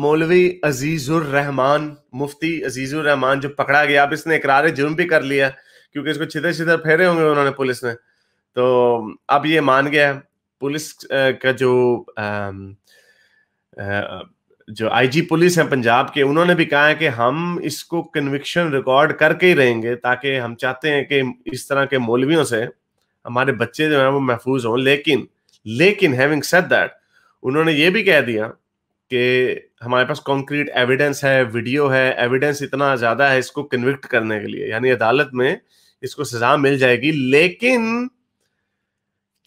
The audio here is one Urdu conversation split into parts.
مولوی عزیز الرحمان، مفتی عزیز الرحمان جو پکڑا گیا، اب اس نے اقرار جرم بھی کر لیا کیونکہ اس کو چھتر چھتر پھیرے ہوں گے انہوں نے پولیس نے، تو اب یہ مان گیا ہے۔ پولیس کا جو آئی جی پولیس ہے پنجاب کے، انہوں نے بھی کہا ہے کہ ہم اس کو کنوکشن ریکارڈ کر کے ہی رہیں گے، تاکہ ہم چاہتے ہیں کہ اس طرح کے مولویوں سے ہمارے بچے جو ہیں وہ محفوظ ہوں۔ لیکن ہیونگ سیڈ دیٹ، انہوں نے یہ بھی کہہ دیا کہ ہمارے پاس کانکریٹ ایویڈنس ہے، ویڈیو ہے، ایویڈنس اتنا زیادہ ہے اس کو کنوکٹ کرنے کے لیے، یعنی عدالت میں اس کو سزا مل جائے گی، لیکن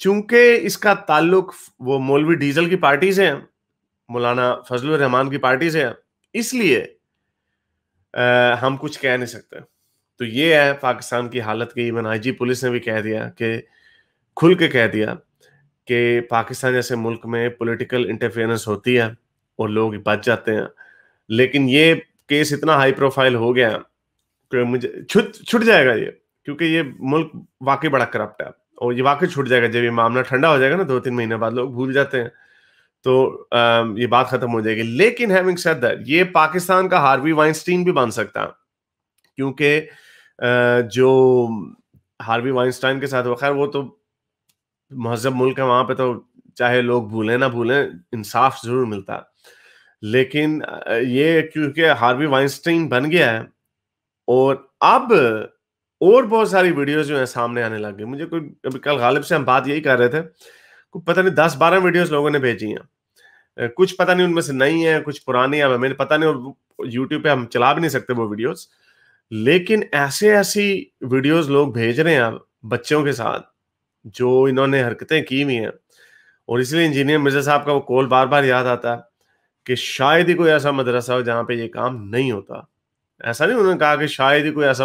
چونکہ اس کا تعلق وہ مولوی ڈیزل کی پارٹی سے ہے، مولانا فضل الرحمان کی پارٹی سے ہے، اس لیے ہم کچھ کہہ نہیں سکتے۔ تو یہ ہے پاکستان کی حالت کی۔ ایون آئی جی پولیس نے بھی کہہ دیا، کہ کھل کے کہہ دیا کہ پاکستان جیسے ملک میں پولیٹیکل انٹرفیئرنس ہوتی ہے اور لوگ بچ جاتے ہیں، لیکن یہ کیس اتنا ہائی پروفائل ہو گیا کہ مجھے چھٹ جائے گا یہ، کیونکہ یہ ملک واقعی بڑا کرپٹ ہے، اور یہ واقعی چھٹ جائے گا جب یہ معاملہ ٹھنڈا ہو جائے گا نا، 2-3 مہینے بعد لوگ بھول جاتے ہیں، تو یہ بات ختم ہو جائے گی۔ لیکن ہیونگ سیڈ دیٹ، یہ پاکستان کا ہاروی وائنسٹین بھی بن سکتا ہے، کیونکہ جو ہاروی وائنسٹائن کے ساتھ، خیر وہ تو مہذب ملک ہے، وہاں پہ تو چاہے لوگ بھولیں نہ بھولیں انصاف ضرور ملتا، لیکن یہ کیونکہ ہاروی وائنسٹائن بن گیا ہے، اور اب اور بہت ساری ویڈیوز جو ہیں سامنے آنے لگ گئی۔ مجھے کوئی ابھی کل غالب سے ہم بات یہی کر رہے تھے، پتہ نہیں 10-12 ویڈیوز لوگوں نے بھیجی ہیں، کچھ پتہ نہیں ان میں سے نئی ہیں، کچھ پرانی ہیں، ہمیں پتہ نہیں، یوٹیوب پہ ہم چلا بھی نہیں سکتے وہ ویڈیوز، لیکن ایسی ویڈیوز لوگ بھیج رہے ہیں بچوں کے ساتھ جو انہوں نے حرکتیں کی ہوئی ہیں، اور اس لیے انجینئر مرزا صاحب کا وہ کول بار بار یاد آتا ہے کہ شاید ہی کوئی ایسا مدرسہ ہو جہاں پہ یہ کام نہیں ہوتا۔ ایسا نہیں انہوں نے کہا کہ شاید ہی کوئی ایسا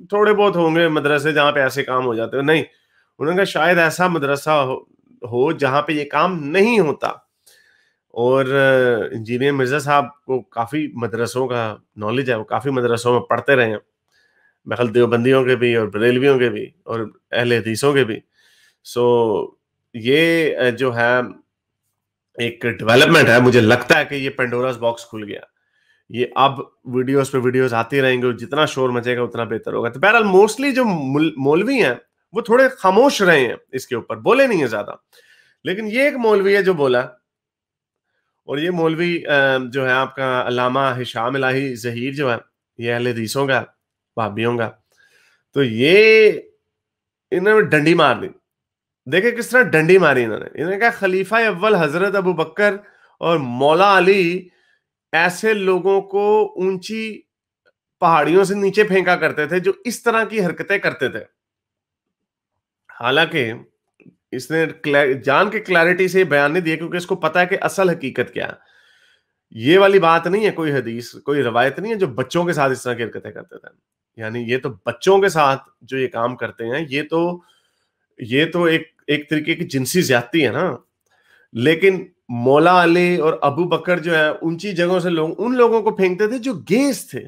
تھوڑے بہت ہوں گے مدرسے جہاں پہ ایسے کام ہو جاتے ہیں، نہیں، انہوں نے کہا شاید ایسا مدرسہ ہو جہاں پہ یہ کام نہیں ہوتا۔ اور انجینئر مرزا صاحب کو کافی مدرسوں کا نالج ہے، وہ کافی مدرسوں میں پڑھتے رہے ہیں، بہرحال دیوبندیوں کے بھی اور بریلویوں کے بھی اور اہل حدیثوں کے بھی۔ سو یہ جو ہے ایک ڈیولپمنٹ ہے، مجھے لگتا ہے کہ یہ پینڈوراز باکس کھل گیا، یہ اب ویڈیوز پہ ویڈیوز آتی رہیں گے، اور جتنا شور مچے گا اتنا بہتر ہوگا۔ تو بہرحال موسٹلی جو مولوی ہیں وہ تھوڑے خاموش رہے ہیں، اس کے اوپر بولے نہیں ہیں زیادہ، لیکن یہ ایک مولوی ہے جو بولا، اور یہ مولوی جو ہے آپ کا علامہ ہشام الہی ظہیر جو ہے، یہ اہل حدیثوں کا، وہابیوں کا، تو یہ انہوں نے ڈنڈی مار دی۔ دیکھیں کس طرح ڈنڈی ماری انہوں نے کہا خلیفہ اول حضرت ابو بکر اور مولا علی ایسے لوگوں کو اونچی پہاڑیوں سے نیچے پھینکا کرتے تھے جو اس طرح کی حرکتیں کرتے تھے۔ حالانکہ اس نے جان کے کلیئرٹی سے بیان نہیں دیا، کیونکہ اس کو پتا ہے کہ اصل حقیقت کیا ہے۔ یہ والی بات نہیں ہے، کوئی حدیث کوئی روایت نہیں ہے جو بچوں کے ساتھ اس طرح کی حرکتیں کرتے تھے، یعنی یہ تو بچوں کے ساتھ جو یہ کام کرتے ہیں، یہ تو ایک طریقے کی جنسی زیادتی ہے نا۔ لیکن مولا علی اور ابو بکر جو ہے اونچی جگہوں سے ان لوگوں کو پھینکتے تھے جو گیز تھے،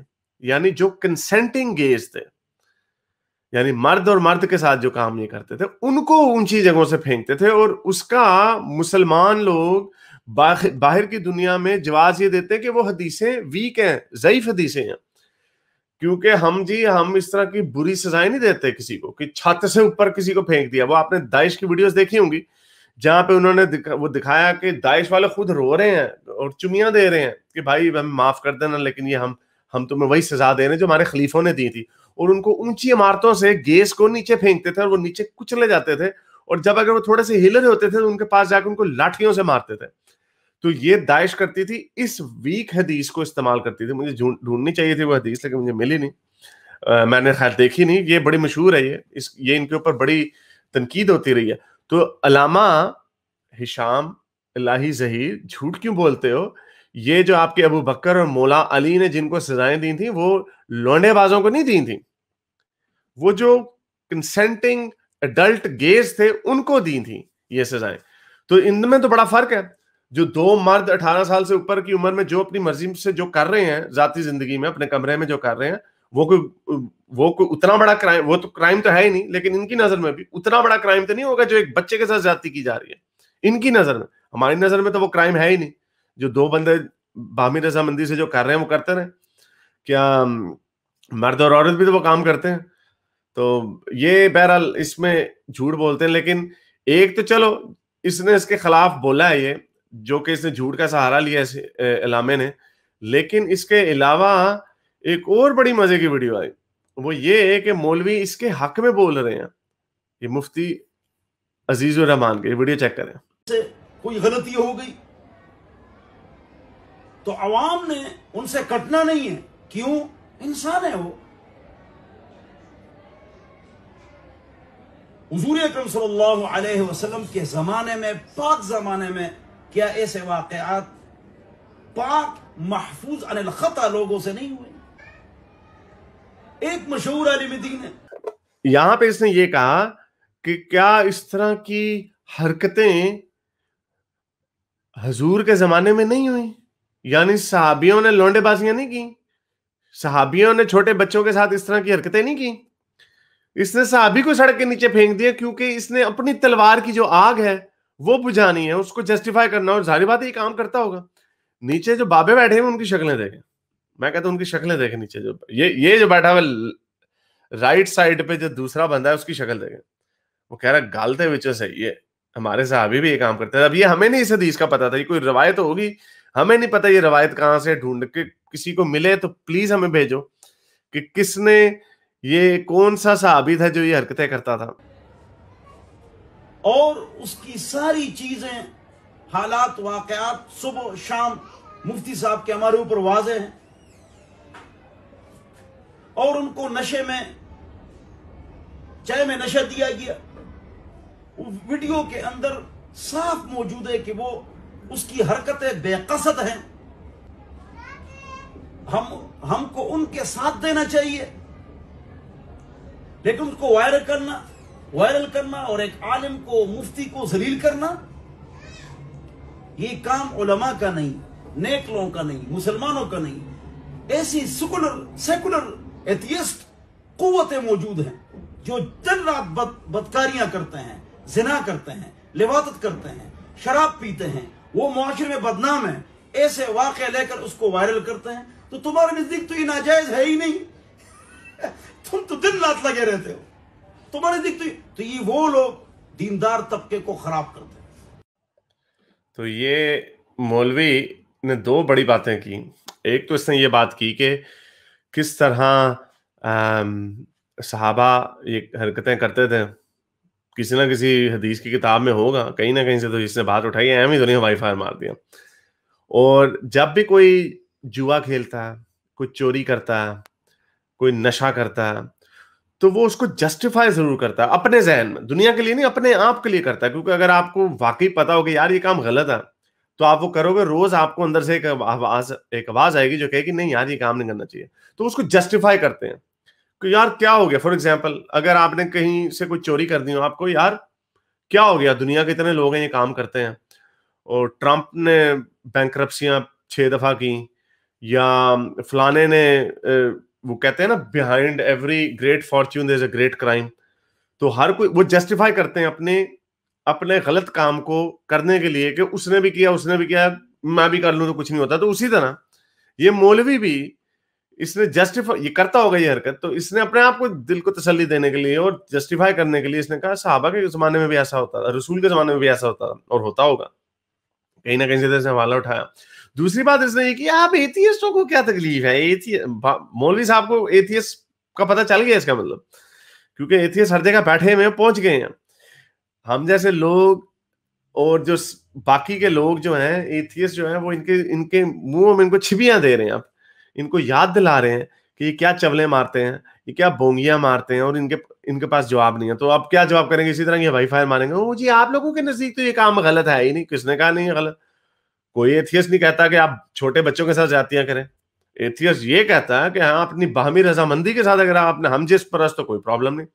یعنی جو کنسنٹنگ گیز تھے، یعنی مرد اور مرد کے ساتھ جو کام یہ کرتے تھے ان کو اونچی جگہوں سے پھینکتے تھے، اور اس کا مسلمان لوگ باہر کی دنیا میں جواز یہ دیتے ہیں کہ وہ حدیثیں ویک ہیں، ضعیف حدیثیں ہیں، کیونکہ ہم اس طرح کی بری سزائیں نہیں دیتے کسی کو کہ چھت سے اوپر کسی کو پھینک دیا۔ وہ آپ نے داعش کی ویڈیوز دیکھی ہوں گی جہاں پہ انہوں نے وہ دکھایا کہ داعش والے خود رو رہے ہیں اور چمیاں دے رہے ہیں کہ بھائی ہمیں معاف کر دینا، لیکن یہ ہم تمہیں وہی سزا دے رہے ہیں جو ہمارے خلیفوں نے دی تھی، اور ان کو اونچی عمارتوں سے گیس کو نیچے پھینکتے تھے اور وہ نیچے کچلے جاتے تھے، اور جب اگر وہ تھوڑے سے ہل رہے ہوتے تھے تو ان کے پاس جا کے ان کو لاٹھیوں سے مارتے تھے۔ تو یہ داعش کرتی تھی، اس ویک حدیث کو استعمال کرتی تھی۔ مجھے ڈھونڈنی چاہیے تھی وہ حدیث، لیکن مجھے ملی نہیں، میں نے خیر دیکھی نہیں۔ یہ بڑی مشہور ہے، یہ ان کے اوپر بڑی تنقید ہوتی رہی ہے۔ تو علامہ ہشام الہی ظہیر جھوٹ کیوں بولتے ہو؟ یہ جو آپ کے ابو بکر اور مولا علی نے جن کو سزائیں دی تھیں وہ لونڈے بازوں کو نہیں دی تھیں، وہ جو کنسنٹنگ ایڈلٹ گیز تھے ان کو دی تھیں یہ سزائیں۔ تو ان میں تو بڑا فرق ہے۔ جو دو مرد 18 سال سے اوپر کی عمر میں جو اپنی مرضی سے جو کر رہے ہیں ذاتی زندگی میں اپنے کمرے میں جو کر رہے ہیں، وہ کوئی اتنا بڑا کرائم، وہ تو کرائم تو ہے ہی نہیں، لیکن ان کی نظر میں بھی اتنا بڑا کرائم تو نہیں ہوگا جو ایک بچے کے ساتھ زیادتی کی جا رہی ہے۔ ان کی نظر میں، ہماری نظر میں تو وہ کرائم ہے ہی نہیں۔ جو دو بندے باہمی رضامندی سے جو کر رہے ہیں وہ کرتے رہے. کیا مرد اور عورت بھی تو وہ کام کرتے ہیں. تو یہ بہرحال اس میں جھوٹ بولتے ہیں. لیکن ایک تو چلو اس نے اس کے خلاف بولا ہے یہ, جو کہ اس نے جھوٹ کا سہارا لیا علامے نے. لیکن اس کے علاوہ ایک اور بڑی مزے کی ویڈیو آئی, وہ یہ ہے کہ مولوی اس کے حق میں بول رہے ہیں. یہ مفتی عزیز الرحمان کی ویڈیو چیک کریں. کوئی غلطی ہو گئی تو عوام نے ان سے کٹنا نہیں ہے. کیوں؟ انسان ہے وہ. حضور اکرم صلی اللہ علیہ وسلم کے زمانے میں, پاک زمانے میں, کیا ایسے واقعات پاک محفوظ عن الخطا لوگوں سے نہیں ہوئے؟ ایک مشہور عالم دین ہے, یہاں پہ اس نے یہ کہا کہ کیا اس طرح کی حرکتیں حضور کے زمانے میں نہیں ہوئی؟ یعنی صحابیوں نے لونڈے بازیاں نہیں کی, صحابیوں نے چھوٹے بچوں کے ساتھ اس طرح کی حرکتیں نہیں کی. اس نے صحابی کو سڑک کے نیچے پھینک دیا کیونکہ اس نے اپنی تلوار کی جو آگ ہے وہ بجھانی ہے, اس کو جسٹیفائی کرنا. اور ظاہر بات ہے یہ کام کرتا ہوگا. نیچے جو بابے بیٹھے ہیں ان کی شکلیں دیکھیں, میں کہتا ہوں ان کی شکلیں دیکھیں. نیچے جو یہ جو بیٹھا ہوا رائٹ سائڈ پہ جو دوسرا بندہ ہے اس کی شکل دیکھیں. وہ کہہ رہا گالتے وچوں صحیح ہے, ہمارے صحابی بھی یہ کام کرتے تھے. اب یہ ہمیں نہیں اس حدیث کا پتا تھا, یہ کوئی روایت ہوگی, ہمیں نہیں پتا یہ روایت کہاں سے ڈھونڈ کے کسی کو ملے تو پلیز ہمیں بھیجو کہ کس نے, یہ کون سا صحابی تھا جو یہ حرکتیں کرتا تھا. اور اس کی ساری چیزیں, حالات, واقعات صبح شام مفتی صاحب کے ہمارے اوپر واضح ہیں. اور ان کو نشے میں, چائے میں نشہ دیا گیا. ویڈیو کے اندر صاف موجود ہے کہ وہ اس کی حرکتیں بے قصد ہیں. ہم کو ان کے ساتھ دینا چاہیے, لیکن اس کو وائرل کرنا اور ایک عالم کو, مفتی کو ذلیل کرنا, یہ کام علماء کا نہیں, نیک لوگوں کا نہیں, مسلمانوں کا نہیں. ایسی سیکولر ایتھیسٹ قوتیں موجود ہیں جو دن رات بدکاریاں کرتے ہیں, زنا کرتے ہیں, لواطت کرتے ہیں, شراب پیتے ہیں, وہ معاشرے میں بدنام ہیں. ایسے واقعے لے کر اس کو وائرل کرتے ہیں. تو تمہارے نزدیک تو یہ ناجائز ہے ہی نہیں, تم تو دن رات لگے رہتے ہو. تمہارے نزدیک تو یہ وہ لوگ دیندار طبقے کو خراب کرتے ہیں. تو یہ مولوی نے دو بڑی باتیں کی. ایک تو اس نے یہ بات کی کہ کس طرح صحابہ یہ حرکتیں کرتے تھے. کسی نہ کسی حدیث کی کتاب میں ہوگا, کہیں نہ کہیں سے تو اس نے بات اٹھائی, اہم ہی تو نہیں وائی فائر مار دیا. اور جب بھی کوئی جوا کھیلتا ہے, کوئی چوری کرتا ہے, کوئی نشہ کرتا ہے, تو وہ اس کو جسٹیفائی ضرور کرتا ہے اپنے ذہن میں, دنیا کے لیے نہیں, اپنے آپ کے لیے کرتا ہے. کیونکہ اگر آپ کو واقعی پتا ہو کہ یار یہ کام غلط ہے تو آپ وہ کرو گے. روز آپ کو اندر سے ایک آواز آئے گی جو کہے گی نہیں یار یہ کام نہیں کرنا چاہیے. تو اس کو جسٹیفائی کرتے ہیں کہ یار کیا ہو گیا. فار ایگزامپل اگر آپ نے کہیں سے کوئی چوری کر دی ہو, آپ کو یار کیا ہو گیا, دنیا کے اتنے لوگ ہیں یہ کام کرتے ہیں, اور ٹرمپ نے بینکرپسیاں 6 دفعہ کی, یا فلانے نے, وہ کہتے ہیں نا behind every great fortune there is a great crime. تو ہر کوئی وہ جسٹیفائی کرتے ہیں اپنے غلط کام کو کرنے کے لیے کہ اس نے بھی کیا, میں بھی کر لوں تو کچھ نہیں ہوتا. تو اسی طرح یہ مولوی بھی, اس نے جسٹیفائی, یہ کرتا ہوگا یہ حرکت, تو اس نے اپنے آپ کو دل کو تسلی دینے کے لیے اور جسٹیفائی کرنے کے لیے اس نے کہا صحابہ کے زمانے میں بھی ایسا ہوتا تھا, رسول کے زمانے میں بھی ایسا ہوتا تھا اور ہوتا ہوگا. کہیں نہ کہیں سے حوالہ اٹھایا. دوسری بات اس نے یہ کہ آپ ایتھیسٹوں کو کیا تکلیف ہے. مولوی صاحب کو ایتھیسٹ کا پتہ چل گیا اس کا مطلب, کیونکہ ایتھیسٹ ہر جگہ بیٹھے ہوئے پہنچ گئے ہیں. ہم جیسے لوگ اور جو باقی کے لوگ جو ہیں ایتھیسٹ جو ہیں وہ ان کے منہ میں ان کو چھبیاں دے رہے ہیں, آپ ان کو یاد دلا رہے ہیں کہ یہ کیا چولے مارتے ہیں, یہ کیا بونگیاں مارتے ہیں, اور ان کے پاس جواب نہیں ہے. تو آپ کیا جواب کریں گے؟ اسی طرح یہ وائی فائر ماریں گے, او جی آپ لوگوں کے نزدیک تو یہ کام غلط ہے ہی نہیں. کس نے کہا نہیں ہے غلط؟ کوئی ایتھیسٹ نہیں کہتا کہ آپ چھوٹے بچوں کے ساتھ زیادتیاں کریں. ایتھیسٹ یہ کہتا ہے کہ ہاں اپنی باہمی رضامندی کے ساتھ, اگر آپ اپنے ہم جس پرست تو کوئی پرابلم نہیں,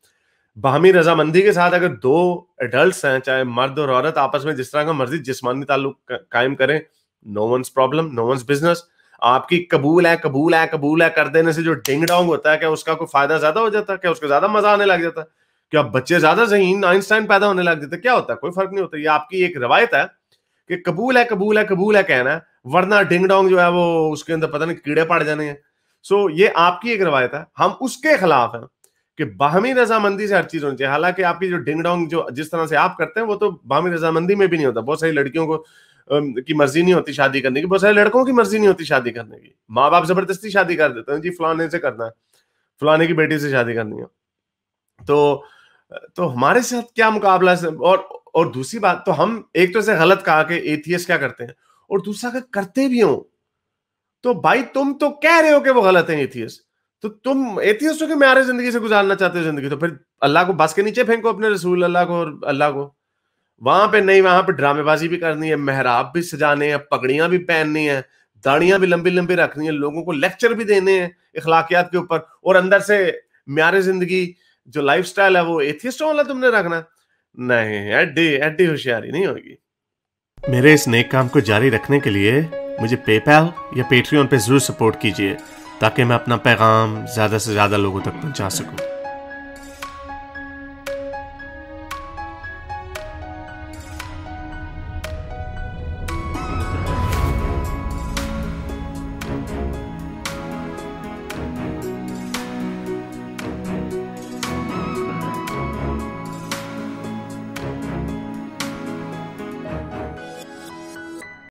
باہمی رضامندی کے ساتھ اگر 2 ایڈلٹس ہیں, چاہے مرد اور عورت, آپس میں جس طرح کا مرضی جسمانی تعلق قائم کریں, نو ونس پرابلم, نو ونس بزنس. آپ کی قبول ہے کر دینے سے جو ڈنگ ڈونگ ہوتا ہے, کیا اس کا کوئی فائدہ زیادہ ہو جاتا ہے؟ کیا اس کا زیادہ مزہ آنے لگ جاتا ہے؟ کیا بچے زیادہ ذہین آئنسٹائن پیدا ہونے لگ جاتے؟ کیا ہوتا ہے؟ کوئی فرق نہیں ہوتا. یہ آپ کی ایک روایت ہے کہ قبول ہے قبول ہے قبول ہے کہنا ہے, ورنہ ڈنگ ڈونگ جو ہے وہ اس کے اندر پتہ نہیں کیڑے پڑ جانے ہیں. سو یہ آپ کی ایک روایت ہے, ہم اس کے خلاف ہیں کہ باہمی رضامندی سے ہر چیز ہونی چاہیے. حالانکہ آپ کی جو ڈنگ ڈونگ جو جس طرح سے آپ کرتے ہیں وہ تو باہمی رضامندی میں بھی نہیں ہوتا. بہت ساری لڑکیوں کو کی مرضی نہیں ہوتی شادی کرنے کی, بہت سارے لڑکوں کی مرضی نہیں ہوتی شادی کرنے کی. ماں باپ زبردستی شادی کر دیتے ہیں, جی فلانے سے کرنا ہے, فلانے کی بیٹی سے شادی کرنی ہے. تو ہمارے ساتھ کیا مقابلہ ہے. اور دوسری بات تو ہم ایک تو سے غلط کہا کہ ایتھیسٹ کیا کرتے ہیں, اور دوسرا کہ کرتے بھی ہوں تو بھائی تم تو کہہ رہے ہو کہ وہ غلط ہیں ایتھیسٹ, تو تم ایتھیسٹ ہو کہ معیار زندگی سے گزارنا چاہتے ہو زندگی, تو پھر اللہ کو بس کے نیچے پھینکو, اپنے رسول اللہ کو اور اللہ کو. وہاں پہ نہیں, وہاں پہ ڈرامے بازی بھی کرنی ہے, محراب بھی سجانے ہیں, پگڑیاں بھی پہننی ہیں, داڑیاں بھی لمبی لمبی رکھنی ہیں, لوگوں کو لیکچر بھی دینے ہیں اخلاقیات کے اوپر, اور اندر سے معیار زندگی جو لائف سٹائل ہے وہ ایتھیسٹ والا تم نے رکھنا. نہیں, ایڈی ہوشیاری نہیں ہوگی. میرے اس نیک کام کو جاری رکھنے کے لیے مجھے پے پیل یا پیٹریون پہ ضرور سپورٹ کیجیے تاکہ میں اپنا پیغام زیادہ سے زیادہ لوگوں تک پہنچا سکوں.